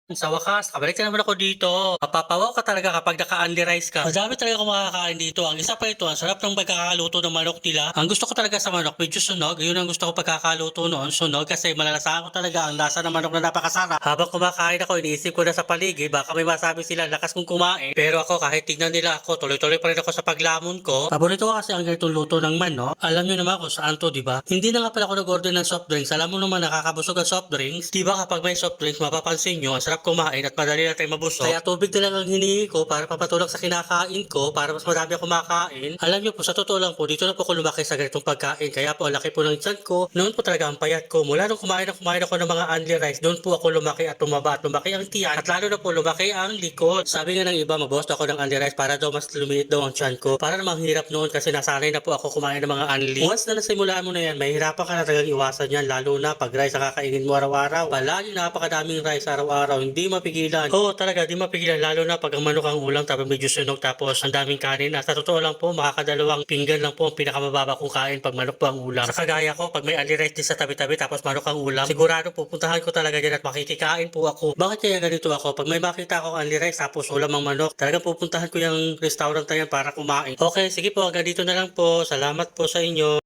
Sa wakas, kabalik na naman ako dito. Mapapawaw ka talaga kapag naka-only rice ka. Madami talaga akong makakain dito. Ang isa pa ito, ang sarap ng pagkakaluto ng manok nila. Ang gusto ko talaga sa manok, medyo sunog. Yun ang gusto ko pagkakaluto noon, sunog. Kasi malalasahan ko talaga ang lasa ng manok na napakasarap. Habang kumakain ako, iniisip ko na sa paligid, baka may masabi sila, lakas kong kumain. Pero ako, kahit tignan nila ako, tuloy-tuloy pa rin ako sa paglamon ko. Paborito ko kasi ang ganitong luto ng manok. Alam nyo naman kung saan to, di ba? Hindi na nga pala ako nag-order ng soft drinks. Alam mo naman, nakakabusog ang soft drinks. Di ba kapag may soft drinks, mapapansin nyo, ang sarap kumain at madali na tayo mabusog. Kaya tubig na lang ang hinihingi ko para papatulog sa kinakain ko, para mas marami ako kumakain. Alam nyo po, sa totoo lang po, dito na po ako lumaki sa ganitong pagkain. Kaya po, ang laki po ng tiyan ko. Noon po talaga ang payat ko. Mula nung kumain ako ng mga only rice, doon po ako lumaki at tumaba at lumaki ang tiyan. At lalo na po, lumaki ang likod. Sabi nga ng iba, mabawas ako ng only rice para daw mas lumiit daw ang tiyan ko. Para namang hirap noon kasi nasanay na po ako kumain ng mga only. Once na nasimulaan mo na yan, mahirapan ka na talagang iwasan yan. Lalo na pag rice ang kakainin mo araw-araw. Palagi napakadaming rice araw-araw. Hindi mapigilan. Oo, talaga, di mapigilan. Lalo na pag ang manok ang ulam, tapos medyo sunog, tapos ang daming kanin. At sa totoo lang po, makakadalawang pinggan lang po ang pinakamababa kong kain pag manok po ang ulam. Sa kagaya ko, pag may only rice din sa tabi-tabi, tapos manok ang ulam, sigurado pupuntahan ko talaga dyan at makikikain po ako. Bakit kaya ganito ako? Pag may makita akong only rice, tapos ulam ang manok, talagang pupuntahan ko yung restaurant na yan para kumain. Okay, sige po, hanggang dito na lang po. Salamat po sa inyo.